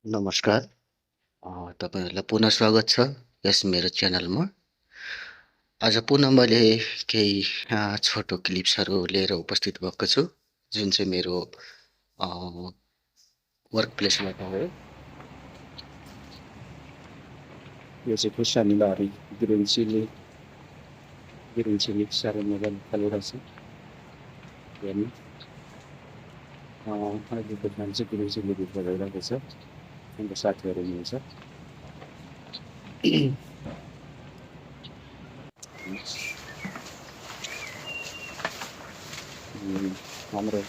नमस्कार। तपाईँहरूलाई पुनः स्वागत छ यस मेरो च्यानलमा। आज पुनः मैले केही छोटो क्लिप्सहरू लिएर उपस्थित भएको छु, जुन चाहिँ मेरो वर्क प्लेसबाट हो। यो चाहिँ खुर्सानीबारी ग्रिन चिल्ली साह्रै मजाले फलिरहेछ। हेर्नु अहिलेको काम चाहिँ ग्रिन चिल्ली भित्र भइरहेको छ। अन्त साथीहरू हुनुहुन्छ। हाम्रो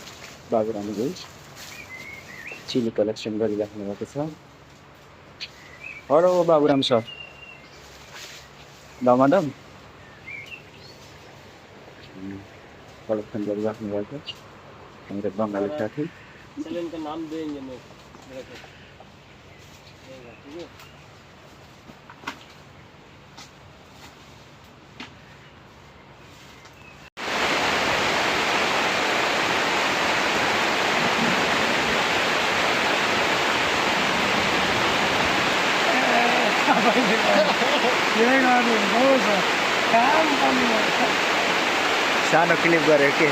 बाबुरामले चिल्ली कलेक्सन गरिराख्नु भएको छ। हेलो बाबुराम सर, दमादम कलेक्सन गरिराख्नु भएको हाम्रो बङ्गाली साथी। नाम देंगे सानो क्लिप गरेँ के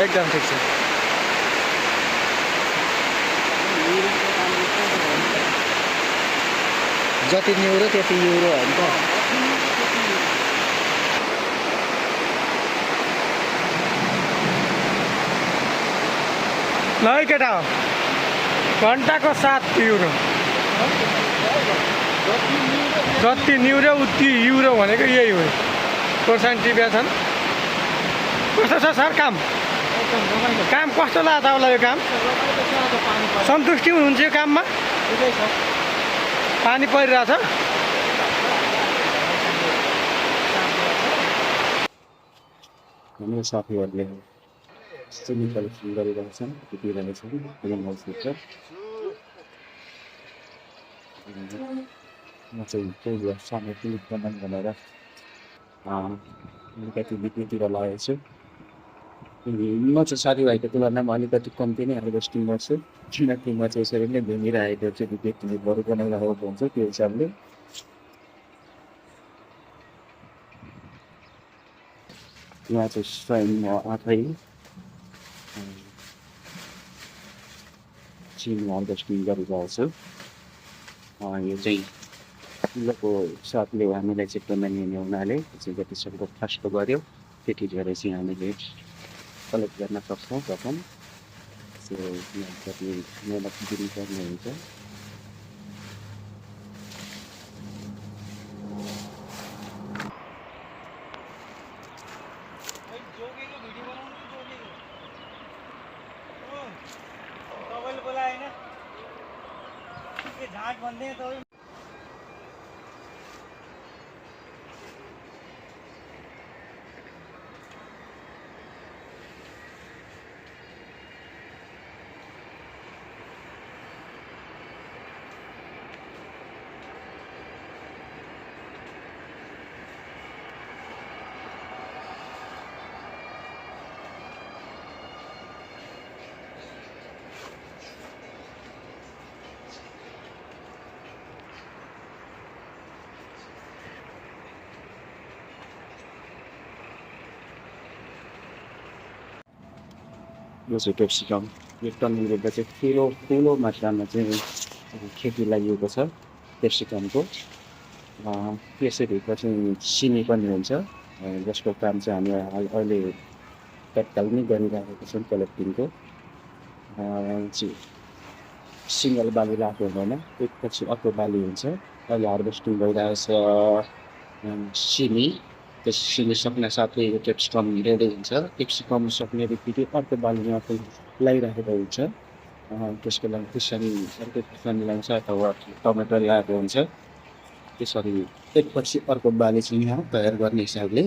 एकदम ठिक छ। जति न्युरो त्यति युरो हो नि त। ल है केटा, घन्टाको 7 युरो। जति न्युरो उति युरो भनेको यही हो। खोर्सानी टिप्या छन्। कस्तो छ सर काम? काम कस्तो लाग्यो तपाईँलाई? यो काम सन्तुष्टि हुनुहुन्छ? यो काममा पानी परिरहेछ। हाम्रो साथीहरूले चिल्ली कलेक्सन गरिरहेछन्, टिपिरहेछन्। म चाहिँ त्यही सानो क्लिप बनाउँ भनेर अलिकति बिक्रीतिर लागेको छु। म चाहिँ साथीभाइको तुलनामा अलिकति कम्ती नै हार्भेस्टिङ गर्छु, किनकि म चाहिँ यसरी नै घुमिरहेको चाहिँ बिक्रीहरू बनाइरहेको हुन्छ। त्यो हिसाबले यहाँ चाहिँ स्वयं म आफै चिल्ली हार्भेस्टिङ गरिरहेको छु। यो चाहिँ ठुलोको साथले हामीलाई चाहिँ पेमेन्ट लिने हुनाले चाहिँ जतिसक्दो फास्ट गऱ्यो त्यति धेरै चाहिँ हामीले कलेक्ट गर्न सक्छौँ रकम। जति मेहनत दिनुपर्ने हुन्छ। यो चाहिँ क्याप्सिकम, यो टनमिरेको चाहिँ ठुलो मात्रामा चाहिँ खेती লাগিएको छ क्याप्सिकमको। यसैभित्र चाहिँ सिमी पनि हुन्छ, जसको काम चाहिँ हामी अहिले तत्कालमै गरिरहेको छौँ कलेक्टिङको। सिङ्गल बाली लगाएको हुँदैन, एकपछि अर्को बाली हुन्छ। अहिले हार्भेस्टिङ भइरहेको छ सिमी। त्यस सिमी सक्ने साथै यो क्याप्सिकम रेडी हुन्छ। क्याप्सिकम सक्ने बित्तिकै अर्को बालीमा आफै लगाइरहेको हुन्छ। त्यसको लागि खुर्सानी लगाउँछ अथवा टमाटर लगाएको हुन्छ। त्यसरी एकपछि अर्को बाली चाहिँ यहाँ तयार गर्ने हिसाबले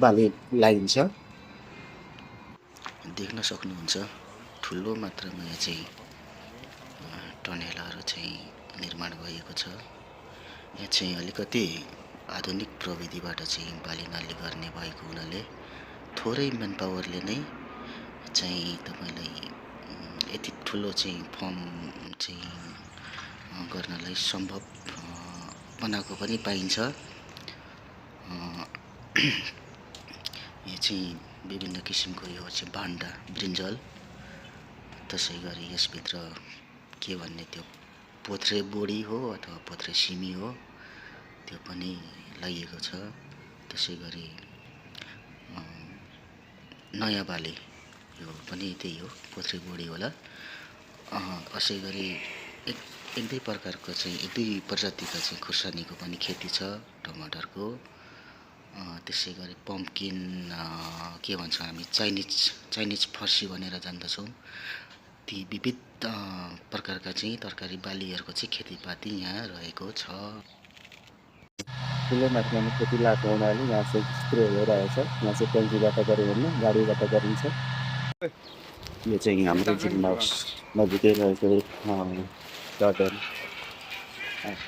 बाली लगाइन्छ। देख्न सक्नुहुन्छ ठुलो मात्रामा यहाँ चाहिँ टनेलहरू चाहिँ निर्माण भएको छ। यहाँ चाहिँ अलिकति आधुनिक प्रविधिबाट चाहिँ बाली नाली गर्ने भएको हुनाले थोरै म्यान पावरले नै चाहिँ तपाईँलाई यति ठुलो चाहिँ फर्म चाहिँ गर्नलाई सम्भव बनाएको पनि पाइन्छ। यो चाहिँ विभिन्न किसिमको यो चाहिँ भान्डा ब्रिन्जल, त्यसै गरी यसभित्र के भन्ने त्यो पोथ्रे बोडी हो अथवा पोथ्रे सिमी हो त्यो पनि लगाइएको छ। त्यसै गरी नयाँ बाली यो पनि त्यही हो, पोथ्रे बोडी होला। यसै गरी एक दुई प्रकारको चाहिँ एक दुई प्रजातिको चाहिँ खुर्सानीको पनि खेती छ, टमाटरको। त्यसै गरी पम्पकिन के भन्छौँ हामी, चाइनिज फर्सी भनेर जान्दछौँ। ती विविध प्रकारका चाहिँ तरकारी बालीहरूको चाहिँ खेतीपाती यहाँ रहेको छ। ठुलो मात्रामा खेती लगाएको हुनाले यहाँ चाहिँ स्प्रे भइरहेछ। यहाँ चाहिँ ट्याङ्कीबाट गऱ्यो भने गाडीबाट गरिन्छ। यो चाहिँ हाम्रो जिल्ला नजिकै रहेको गार्डन,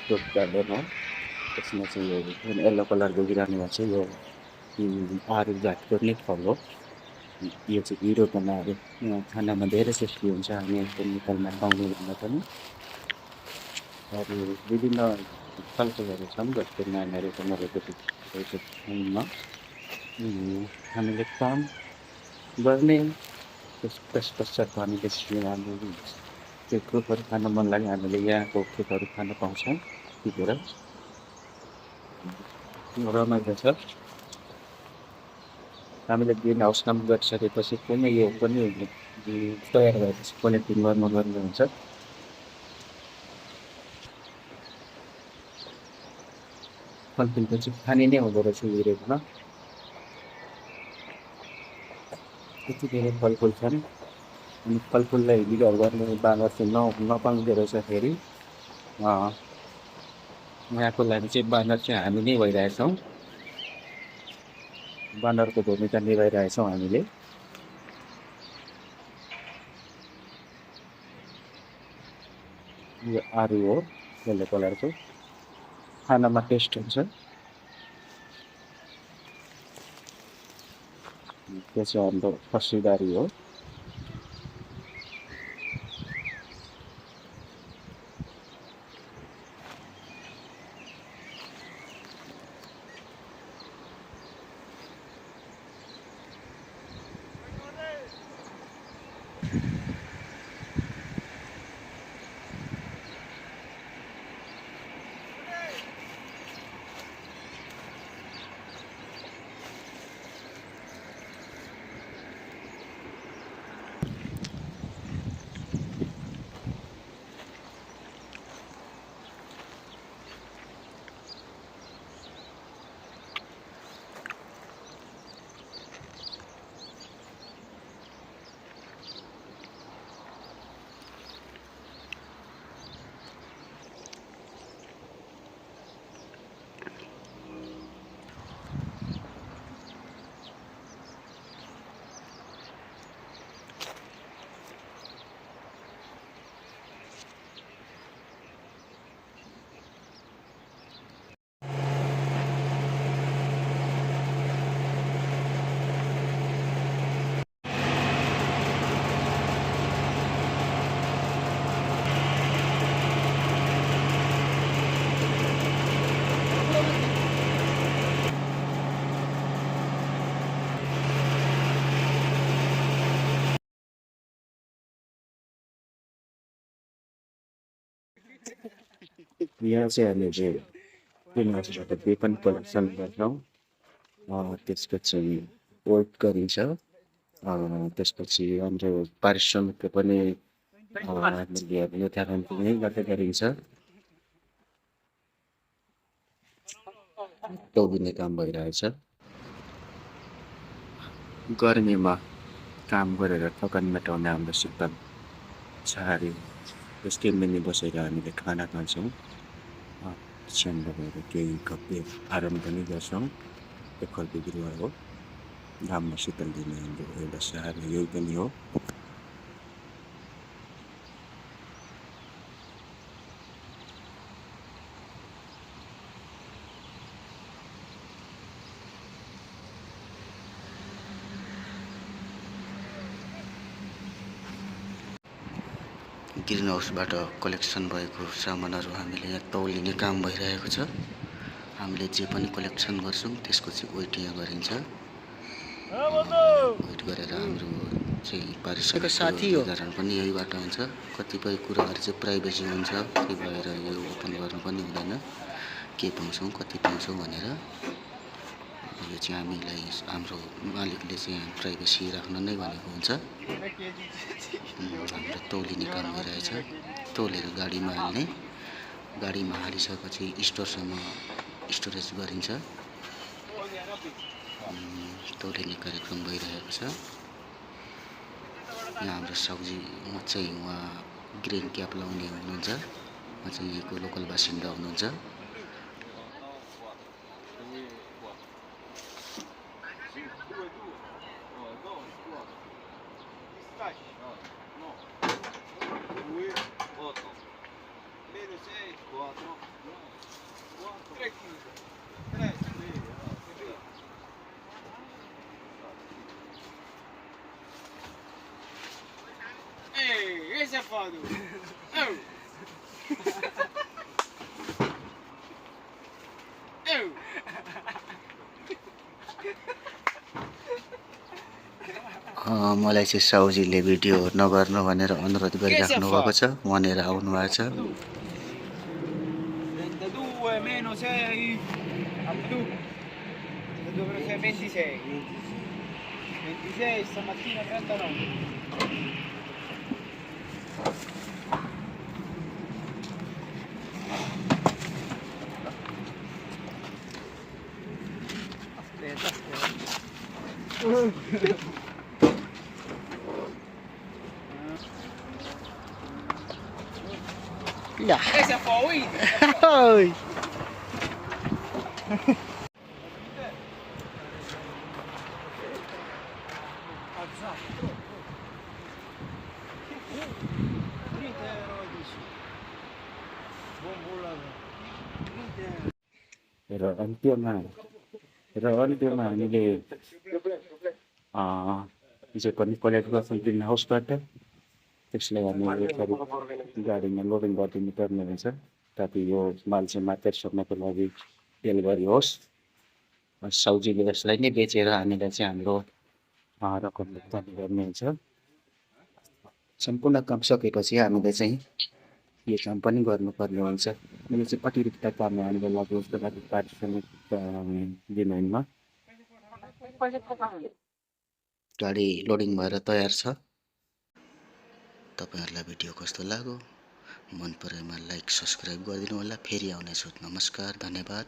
फ्रुट गार्डन हो। त्यसमा चाहिँ यो येल्लो कलरको बिरामीमा चाहिँ यो आरू जातको नै फल हो। यो चाहिँ हिरो बनाएर खानामा धेरै टेस्टी हुन्छ। हामी नेपालमा पाउने भन्दा पनि अरू विभिन्न फलफुलहरू छन् जस्तो नानीहरूको नभएको ठाउँमा हामीले काम गर्ने त्यस पश्चात हामीले त्यो फ्रुटहरू खान मन लाग्यो हामीले यहाँको फ्रुटहरू खान पाउँछौँ टिपेर। रमाइलो छ। हामीले ग्रिन हाउस काम गरिसकेपछि पनि यो पनि तयार भएपछि पोलिथिन गर्नुपर्ने हुन्छ। फलफुलको चाहिँ खाने नै हुँदो रहेछ हिरोमा। यति धेरै फलफुल छन् अनि फलफुललाई बिगार गर्ने बाँदर चाहिँ नपाउँदो रहेछ फेरि। यहाँको लागि चाहिँ बाँदर चाहिँ हामी नै भइरहेछौँ। बाँदरको भूमिका निभाइरहेछौँ हामीले। यो आरू हो, येल्लो कलरको, खानामा टेस्ट हुन्छ। त्यो चाहिँ हाम्रो फर्सीबारी हो। यहाँ चाहिँ हामीले ग्रिन हाउसबाट बे पनि कलेक्सन गर्छौँ। त्यसपछि वेट गरिन्छ। त्यसपछि हाम्रो पारिश्रमिक पनि निर्धारण पनि गर्दै गरिन्छ। तौलिने काम भइरहेछ। गर्मीमा काम गरेर थकान मेटाउने हाम्रो शीतल छहारी त्यसकै मुनि बसेर हामीले खाना खान्छौँ। एकछिन भएर केही गफे आराम पनि गर्छौँ। यो फलको बिरुवा हो, घाममा शीतल दिने हाम्रो एउटा सहारा यही पनि हो। ग्रिन हाउसबाट कलेक्सन भएको सामानहरू हामीले यहाँ तौलिने काम भइरहेको छ। हामीले जे पनि कलेक्सन गर्छौँ त्यसको चाहिँ वेट यहाँ गरिन्छ। वेट गरेर हाम्रो चाहिँ पारिश्रमिक कारण पनि यहीबाट हुन्छ। कतिपय कुराहरू चाहिँ प्राइभेसी हुन्छ, त्यही भएर यो ओपन गर्नु पनि हुँदैन, के पाउँछौँ कति पाउँछौँ भनेर। यो चाहिँ हामीलाई हाम्रो मालिकले चाहिँ प्राइभेसी राख्न नै भनेको हुन्छ। हाम्रो तौलिने काम भइरहेछ। तौलेर गाडीमा हाल्ने, गाडीमा हालिसकेपछि स्टोरसम्म स्टोरेज गरिन्छ। तौलिने कार्यक्रम भइरहेको छ। यहाँ हाम्रो साउजीमा चाहिँ उहाँ ग्रिन क्याप लाउने हुनुहुन्छ, उहाँ चाहिँ यहीँको लोकल बासिन्दा हुनुहुन्छ। Ei, esse é foda. Eu. Eu. मलाई चाहिँ साउजीले भिडियो नगर्नु भनेर अनुरोध गरिराख्नु भएको छ। वहाँनिर आउनु भएको छ। 32 meno 6. Abdu. 32 meno 6, 26. 26, stamattina 39. Esse é Paulinho. Oi. र अन्त्यमा हामीले जे पनि कलेक्ट गर्छौँ ग्रिन हाउसबाट, त्यसलाई हामी गाडीमा लोडिङ गरिदिनु पर्ने हुन्छ ताकि यो माल चाहिँ मार्केट सक्नको लागि डेलिभरी होस्। साउजीले यसलाई नै बेचेर हामीलाई चाहिँ हाम्रो रकम भुक्तानी गर्ने हुन्छ। सम्पूर्ण काम सकेपछि हामीले चाहिँ यो काम पनि गर्नुपर्ने हुन्छ। यो चाहिँ अतिरिक्त काम हामीले लाग्यो उसको लागि पारिश्रमिक दिनमा। गाडी लोडिङ भएर तयार छ। तपाईहरुलाई भिडियो कस्तो लाग्यो? मन परेमा लाइक सब्स्क्राइब गरिदिनु होला। फेरि आउनेछु। नमस्कार, धन्यवाद।